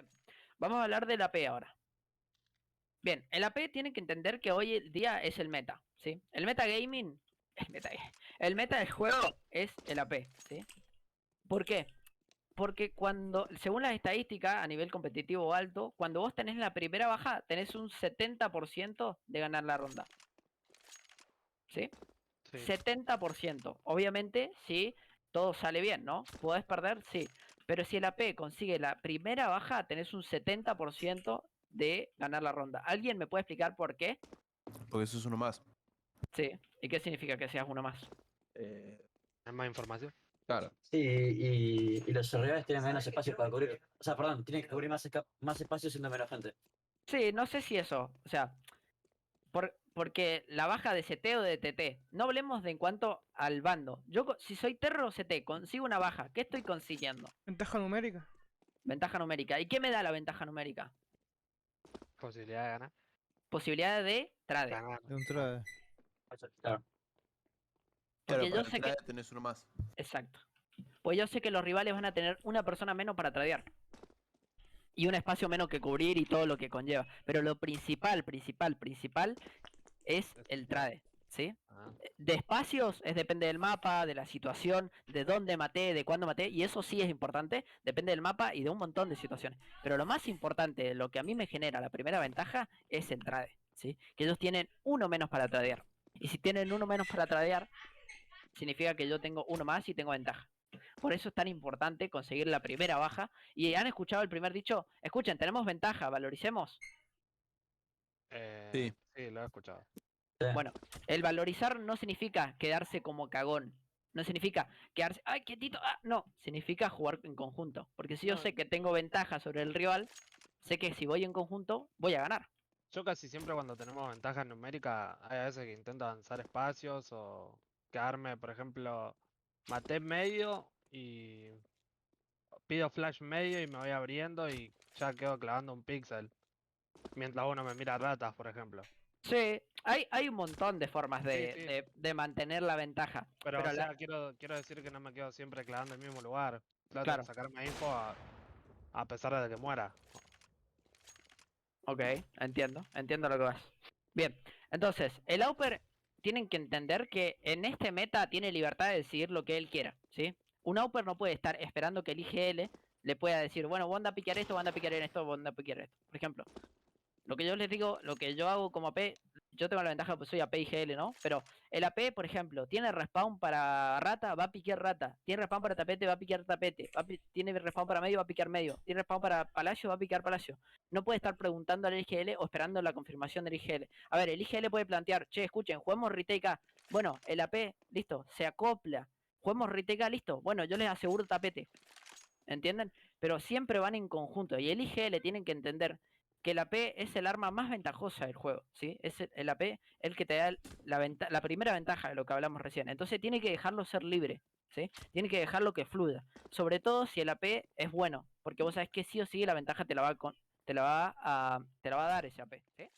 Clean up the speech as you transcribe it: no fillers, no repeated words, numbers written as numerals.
Bien, vamos a hablar del AP ahora. Bien, el AP tiene que entender que hoy en día es el meta, ¿sí? El metagaming, el meta del juego es el AP, ¿sí? ¿Por qué? Porque según las estadísticas a nivel competitivo alto, cuando vos tenés la primera baja, tenés un 70% de ganar la ronda, ¿sí? Sí. 70%. Obviamente, si todo sale bien, ¿no? ¿Podés perder? Sí. Pero si el AP consigue la primera baja, tenés un 70% de ganar la ronda. ¿Alguien me puede explicar por qué? Porque eso es uno más. Sí. ¿Y qué significa que seas uno más? ¿Hay más información? Claro. Sí, y los rivales tienen menos espacio para cubrir. O sea, perdón, tienen que cubrir más espacio siendo menos gente. Sí, no sé si eso. O sea, porque la baja de CT o de TT. No hablemos de en cuanto al bando. Si soy Terro o CT, consigo una baja. ¿Qué estoy consiguiendo? Ventaja numérica. Ventaja numérica. ¿Y qué me da la ventaja numérica? Posibilidad de ganar. Posibilidad de trade. Ganar. De un trade. Claro. Claro, Porque yo para sé que... entrar tenés uno más. Exacto. Pues yo sé que los rivales van a tener una persona menos para tradear. Y un espacio menos que cubrir y todo lo que conlleva. Pero lo principal es el trade, ¿sí? Ah, De espacios depende del mapa, de la situación, de dónde maté, de cuándo maté, y eso sí es importante, depende del mapa y de un montón de situaciones. Pero lo más importante, lo que a mí me genera la primera ventaja, es el trade, ¿sí? Que ellos tienen uno menos para tradear. Y si tienen uno menos para tradear, significa que yo tengo uno más y tengo ventaja. Por eso es tan importante conseguir la primera baja. Y han escuchado el primer dicho, escuchen, tenemos ventaja, valoricemos. Sí. sí, lo he escuchado. Bueno, el valorizar no significa quedarse como cagón. No significa quedarse, ay, quietito, no, significa jugar en conjunto. Porque si yo sé que tengo ventaja sobre el rival, sé que si voy en conjunto, voy a ganar. Yo casi siempre cuando tenemos ventaja numérica, hay a veces que intento avanzar espacios o quedarme, por ejemplo, maté medio y pido flash medio y me voy abriendo y ya quedo clavando un píxel. Mientras uno me mira ratas, por ejemplo. Sí, hay un montón de formas Sí, sí. de mantener la ventaja. Pero o sea, quiero decir que no me quedo siempre clavando el mismo lugar. Trato Claro, de sacarme info a pesar de que muera. ok, entiendo lo que vas. Bien, entonces, el Auper tienen que entender que en este meta tiene libertad de decidir lo que él quiera, ¿sí? Un Auper no puede estar esperando que el IGL le pueda decir, bueno, vos anda a piquear esto, vos anda a piquear esto, vos anda a piquear esto. Por ejemplo, lo que yo les digo, lo que yo hago como AP, yo tengo la ventaja porque soy AP y GL, ¿no? Pero el AP, por ejemplo, tiene respawn para rata, va a piquear rata. Tiene respawn para tapete, va a piquear tapete. Tiene respawn para medio, va a piquear medio. Tiene respawn para palacio, va a piquear palacio. No puede estar preguntando al IGL o esperando la confirmación del IGL. A ver, el IGL puede plantear, che, escuchen, juguemos retake A. Bueno, el AP, listo, se acopla. Juguemos retake A, listo. Bueno, yo les aseguro tapete. ¿Entienden? Pero siempre van en conjunto. Y el IGL tienen que entender que el AP es el arma más ventajosa del juego, ¿sí? Es el AP el que te da la primera ventaja de lo que hablamos recién. Entonces tiene que dejarlo ser libre, ¿sí? Tiene que dejarlo que fluya. Sobre todo si el AP es bueno, porque vos sabés que sí o sí la ventaja te la va a dar ese AP, ¿sí?